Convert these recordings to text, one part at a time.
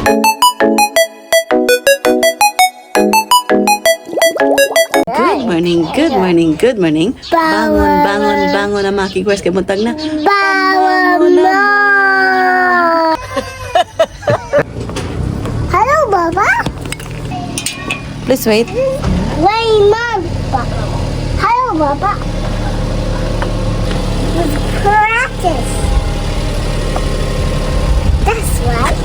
Good morning, good morning, good morning. Bangon, bangon, bangon na mga kigwars. Kaya buntag na. Bangon na! Hello, Baba? Please wait. Wait, Mom. Hello, Baba. Let's practice. That's right.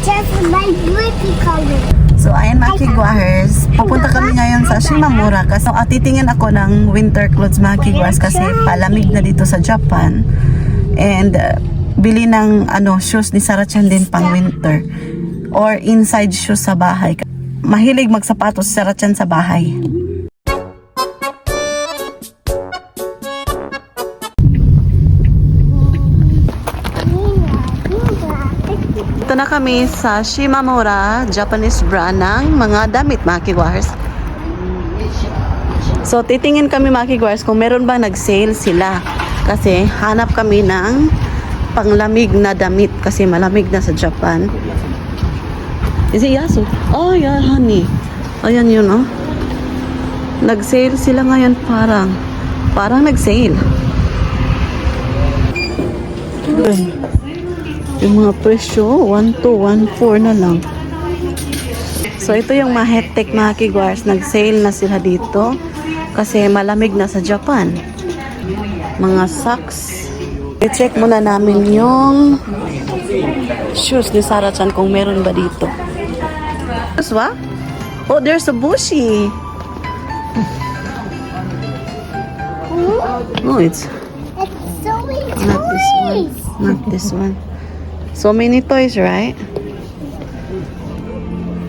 Just my pretty color. So, ayan mga kigwars. Pupunta kami ngayon sa Shimamura kasi titingin ako ng winter clothes mga kigwars kasi palamig na dito sa Japan. And bili ng shoes ni Sarah-chan din pang winter. Or inside shoes sa bahay. Mahilig magsapatos si Sarah-chan sa bahay. Ito na kami sa Shimamura, Japanese brand ng mga damit mga kigwars. So titingin kami mga kigwars kung meron bang nag-sale sila. Kasi hanap kami ng panglamig na damit kasi malamig na sa Japan. Is it Yasu? Oh yeah, honey. Ayan yun, oh. Nag-sale sila ngayon parang nag-sale. Yung mga presyo, 1,214 na lang. So ito yung Mahetek mga kigwars. Nag-sale na sila dito kasi malamig na sa Japan. Mga socks. I-check muna namin yung shoes ni Sarah-chan kung meron ba dito. What? Oh, there's a Bushi. Oh, it's So many not this one. toys. Not this one. So many toys, right?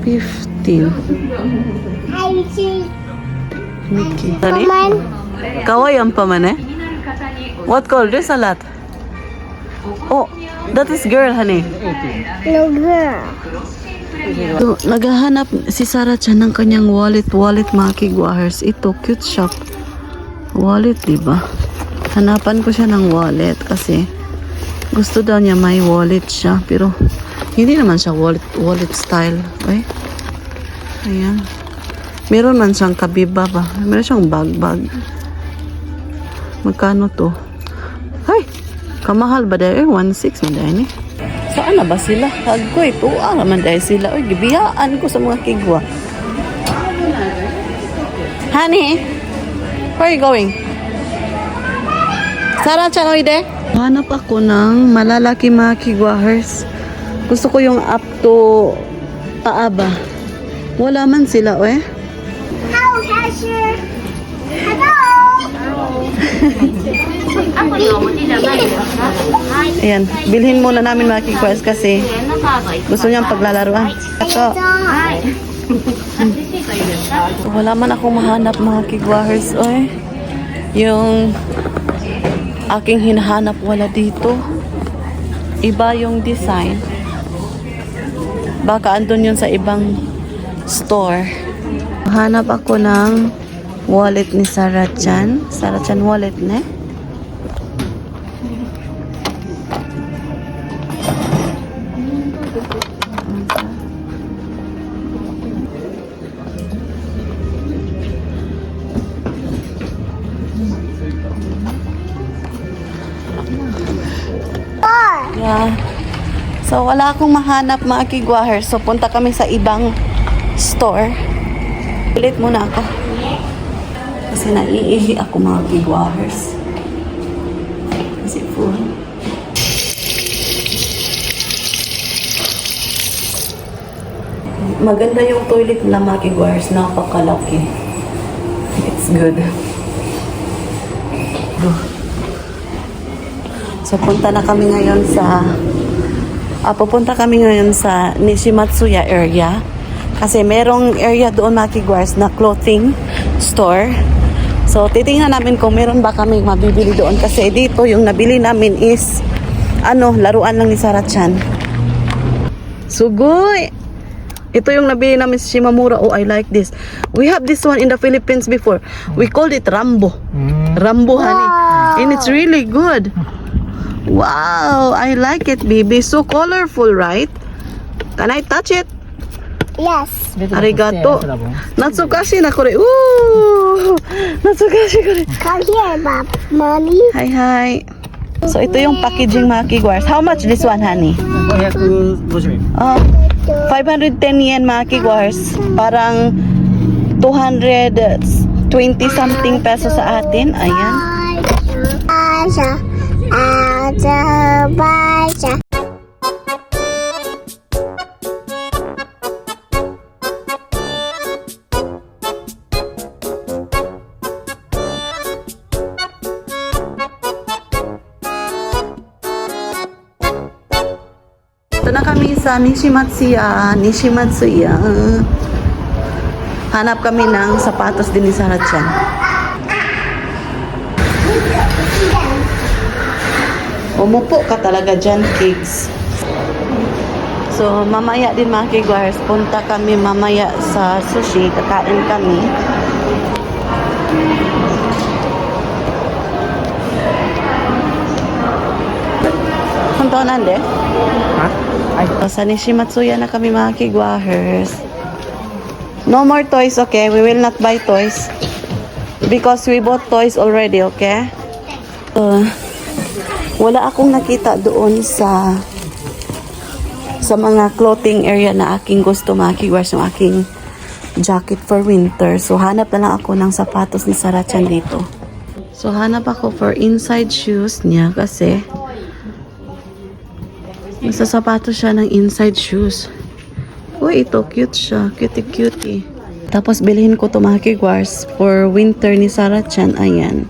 15. Hi, Richie. Mickey. Come on. Kawaii ang paman eh? What color? There's a lot. Oh, that is girl, honey. No girl. So, naghahanap si Sarah-chan ng kanyang wallet mga kigwahers. Ito, cute shop. Wallet, diba? Hanapan ko siya ng wallet kasi gusto daw niya may wallet siya. Pero, hindi naman siya wallet style. Ay. Ayan. Meron man siyang kabiba ba? Meron siyang bag. Magkano to? Ay! Kamahal ba dahil? 1.6 man dahil eh. Saan na ba sila? Hagko ito. Naman dahil sila. Uy, gibiyaan ko sa mga kigwa. Honey? Where are you going? Sarah-chan, oide? Hanap ako ng malalaki mga kigwahers. Gusto ko yung up to paaba. Wala man sila, eh. Hello, cashier. Hello. Ayan, bilhin muna namin mga kigwahers kasi gusto niyang paglalaruan. Ito. Wala man akong mahanap mga kigwahers, oy. Yung aking hinahanap wala dito. Iba yung design. Baka andun yun sa ibang store. Hanap ako ng wallet ni Sarah-chan. Sarah-chan wallet, ne? Yeah. So, wala akong mahanap mga kigwahers. So, punta kami sa ibang store. Ulit muna ako. Kasi naiihi ako mga kigwahers. Kasi full. Maganda yung toilet na mga kigwahers. Napakalaki. It's good. So, pupunta kami ngayon sa Nishimatsuya area. Kasi merong area doon mga kigwars na clothing store. So, titingnan namin kung meron ba kami mabibili doon. Kasi dito, yung nabili namin is, laruan lang ni Sarah-chan. Sugoy! Ito yung nabili namin sa Shimamura. Oh, I like this. We have this one in the Philippines before. We called it Rambo. Rambo, honey. And it's really good. Wow, I like it, baby. So colorful, right? Can I touch it? Yes. Arigato. Natsukashi na kore. Ooh! Natsukashi kore. Come here, Mommy. Hi, hi. So, ito yung packaging mga kigwars. How much this one, honey? 550円。 510 yen mga kigwars. Parang 220 something pesos sa atin. Ayan. Aja, aja, baja. Ito na kami sa Nishimatsuya. Nishimatsuya. Hanap kami ng sapatos din ni Sarah-chan. Umupo ka talaga dyan, kids. So, mamaya din mga kigwars, punta kami mamaya sa sushi. Kakain kami. Punta nande? Ha? Ay. Sa Nishimatsuya na kami mga kigwahers. No more toys, okay? We will not buy toys. Because we bought toys already, okay? Wala akong nakita doon sa mga clothing area na aking gusto mga kigwahers, yung aking jacket for winter. So, hanap na lang ako ng sapatos ni Sarah-chan dito. So, hanap ako for inside shoes niya kasi nasa sapatos siya ng inside shoes. Uy, ito cute siya. Cutie. Tapos bilhin ko to mga kigwars for winter ni Sarah-chan. Ayan.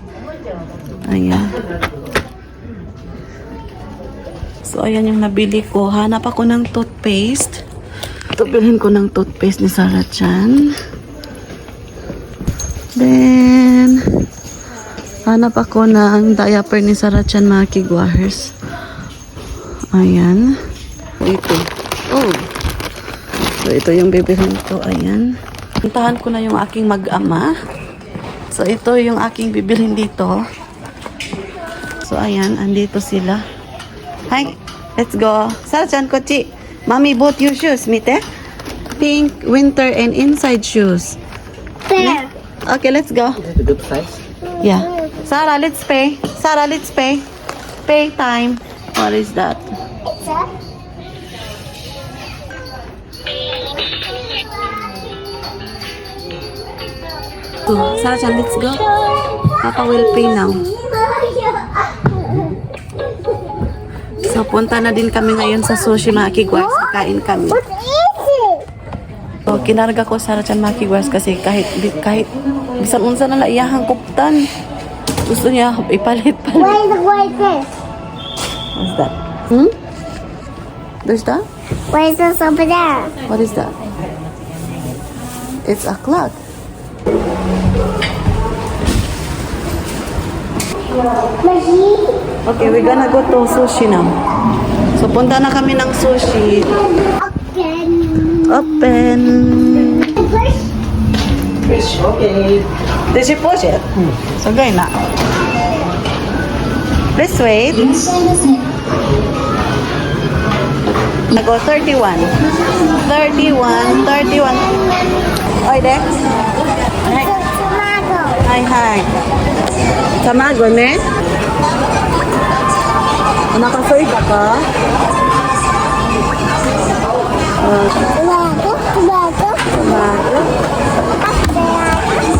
So, ayan yung nabili ko. Hanap ako ng toothpaste. Ito, bilhin ko ng toothpaste ni Sarah-chan. Then, hanap ako ng diaper ni Sarah-chan mga kigwars. Ayan. Ito. Oh. So, ito yung bibilhin ko. Ayan. Puntahan ko na yung aking mag-ama. So, ito yung aking bibilhin dito. So, ayan. Andito sila. Hi. Let's go. Sarah-chan, kochi. Mommy bought your shoes. Mite. Pink, winter, and inside shoes. There. Okay, let's go. The good size. Yeah. Sarah, let's pay. Sarah, let's pay. Pay time. What is that? Sarah-chan, let's go. Papa will pay now. So, punta na din kami ngayon sa sushi mga kigwars. Kain kami. What is it? So, kinarga ko Sarah-chan mga kigwars kasi kahit bisan unsa na laiyahang kuptan. Gusto niya ipalit. Why is this? What's that? There's that? Why is this over there? What is that? It's a clock. Machine? Okay, we're gonna go to sushi now. So, punta na kami ng sushi. Open. Push. Okay. Did you push it? So, go na. Please wait. Nago 31. 31. Oy, Dex. Hi. Tomato. Hi. Tamago, ne? Nakasoy ka ka? Tomato. Tamago.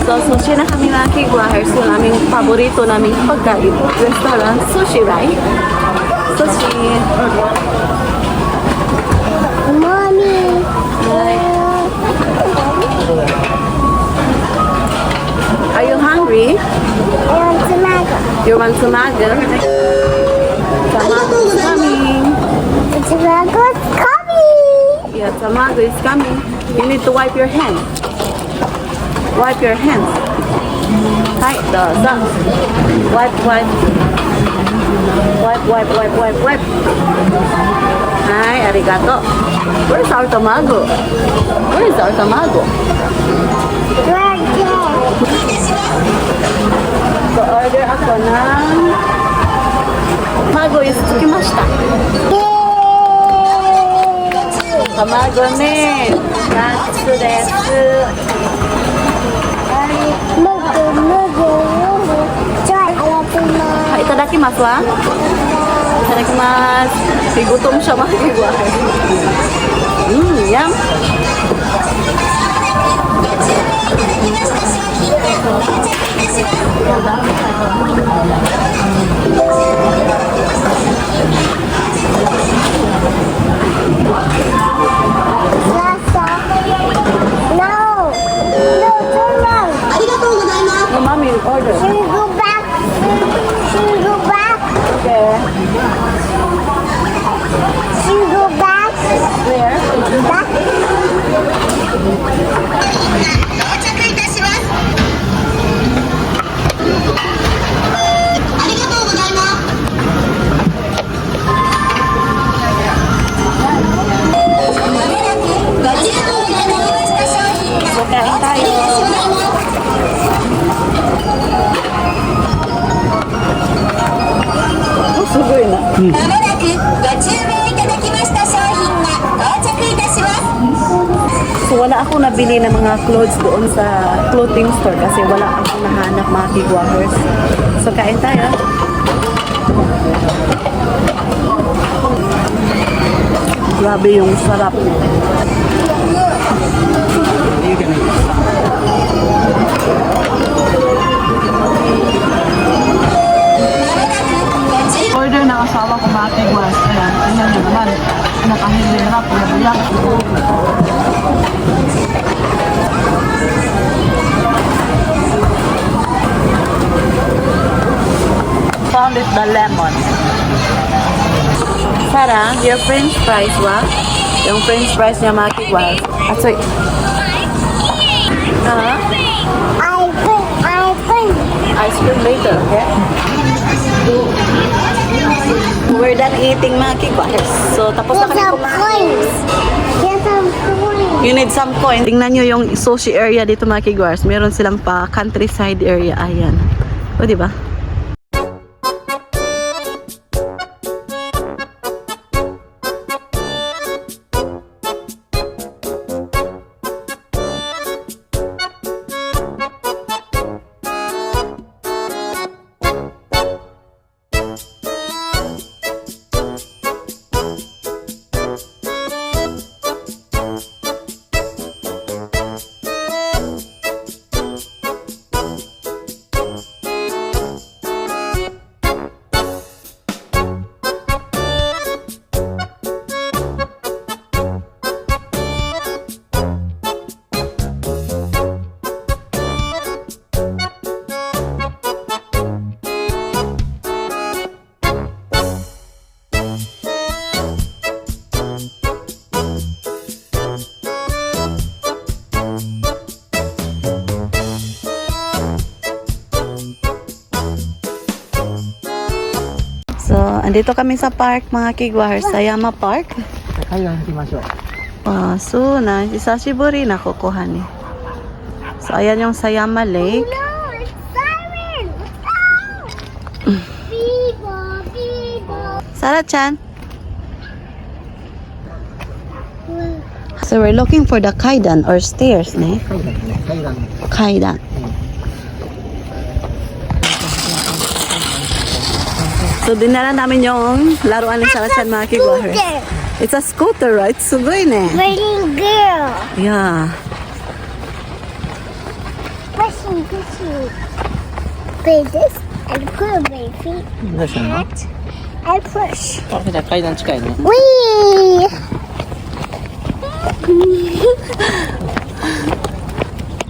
So, sushi na kami mga kigwahers. So, naming paborito naming pagkain. Restaurant, sushi, right? Sushi. Mommy. Are you hungry? I want tomato. You want tamago? Tamago is coming. Tomato is coming. Yeah, tamago is coming. You need to wipe your hands. Wipe your hands. Hi, wipe. Hi, arigato. Where's our tamago? Right there. So, order ako ng Mago is tsukimashita. Tamago ne. Natsu desu. Itadakimasu wa? Itadakimasu. Gutom siya makikiguahers. Yum. No, mommy, order. Should we go back? Should we go back? Okay. Should we go back? Where? Back? すごいな。まもなくご注文いただきました商品が到着いたします。 So wala ako nabili ng mga clothes doon sa clothing store kasi wala ako nahanap mga kigwahers. So kain tayo. Grabe yung sarap. Order ng asawa ko mga kigwahers. Ayan, tingnan nyo naman. Nakahilirap, yabuyak. Found it the lemon. Sarah, your french fries wa? Yung french fries niya mga kigwahers. At so, ice cream later, okay? We're done eating mga kigwahers. So, tapos na kami kumain. Get some coins. You need some coin. Tingnan nyo yung sushi area dito mga kigwahers. Meron silang pa countryside area. Ayan. O, diba? So, andito kami sa park mga kigwahers. Sayama Park. 海岸行きましょう。 So, na, isashiburi na kukuha ni. So, ayan yung Sayama Lake. No, it's siren. People, people. Sarah-chan. So, we're looking for the kaidan or stairs, ne? 海岸ね。海岸。 Kaidan. So, dinala namin yung laruan ni Sarah-chan mga kigwahers. It's a scooter, right? Sugoi ne. Raining girl. Yeah. Pushing. Play this and pull baby. どうしたの？ And push. あ、じゃあ階段近いね。 Whee!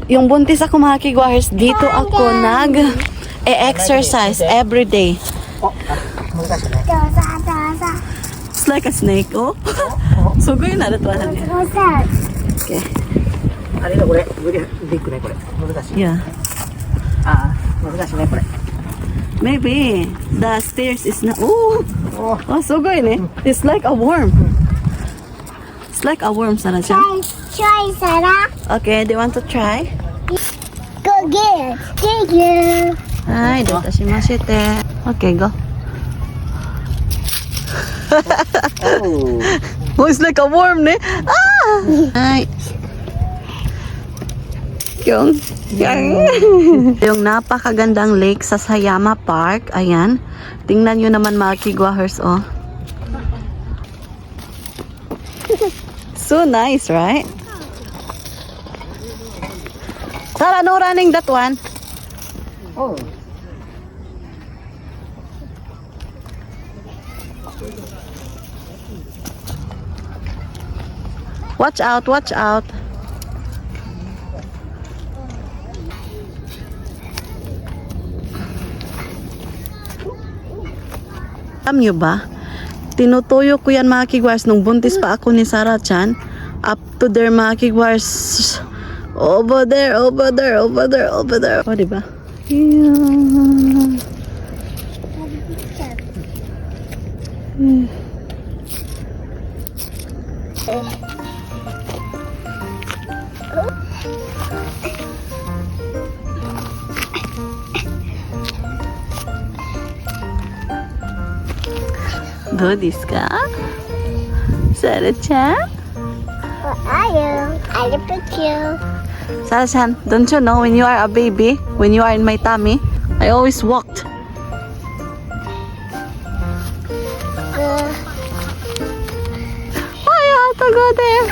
Yung buntis ako mga kigwahers, dito ako nag-exercise every day. あ、難しいね。 Dosa. It's like a snake, oh. Sugoi na ito na niya. What's that? Okay. あれだこれ。ビッグねこれ。難しい。 Yeah. ああ、難しいねこれ。 Maybe the stairs is not. Oh, お oh, sugoi ne. It's like a worm. It's like a worm, Sarah-chan. Try, Sarah. Okay, do you want to try? Go get it. Thank you. Ay, dito shimashite. Okay, go. Oh. Oh, it's like a worm, ne? Ah! Ay. Yung napakagandang lake sa Sayama Park. Ayan. Tingnan nyo naman mga kigwahers, oh. So nice, right? Sarah, no running that one? Oh. Watch out, watch out. Alam nyo ba? Tinutuyo ko yan mga kigwars nung buntis pa ako ni Sarah Chan. Up to there mga kigwars. Over there, over there, over there, over there. O, diba? Yeah. Do this ka? Sarah-chan? What are you? I look at you. Sarah-chan, don't you know when you are a baby, when you are in my tummy, I always walked. I have to go there.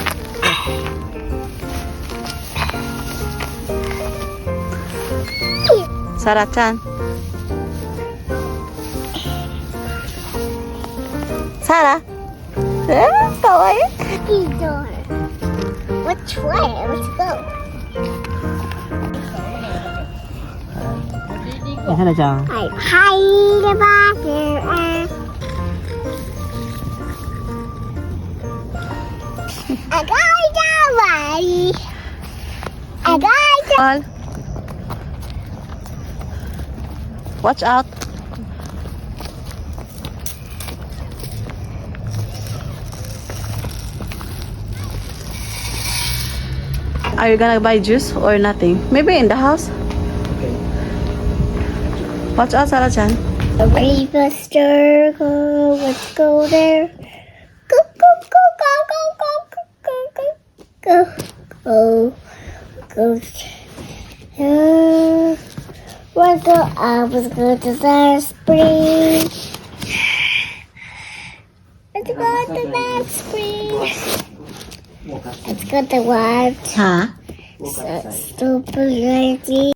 Sarah-chan. Sarah? Kawaii. Door. Which way? Let's go. Hana-chan. I hide back there. I got somebody. I got All. Watch out. Are you gonna buy juice or nothing? Maybe in the house? Okay. Watch out, Sarah-chan. a river stir. Go, let's go there. Go, go, go, go, go, go, go, go, go, go, go, go. Let's go. I was going to the spring. Let's go to that spring. Let's go to what? Huh? So stupid lady.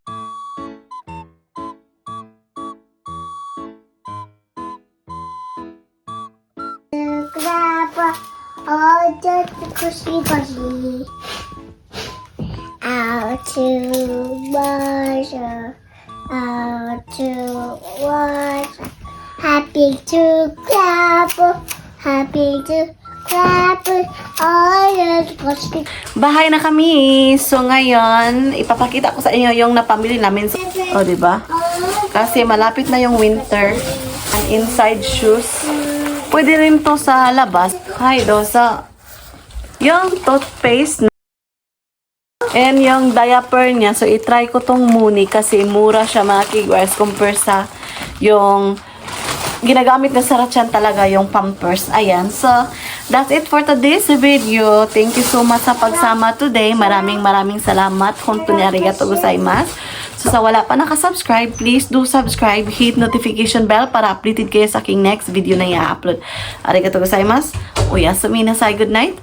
Grab all the cushy buddy out to water, out to water. Happy to clap, happy to clap all the cushy. Bahay na kami. So ngayon, ipapakita ko sa inyo yung napamili namin. Oh, di ba? Kasi malapit na yung winter. Ang inside shoes. Pwede rin to sa labas. Hi, Dosa. Yung toothpaste and yung diaper niya. So, itry ko tong Muni kasi mura siya mga kigwares compare sa yung ginagamit na Sarah-chan talaga yung Pampers. Ayan. So, that's it for today's video. Thank you so much sa pagsama today. Maraming salamat. Hontou ni arigatou gozaimasu. So, sa wala pa nakasubscribe, please do subscribe. Hit notification bell para updated kayo sa aking next video na i-upload. Arigatou gozaimasu. Oyasumi nasai. Good night.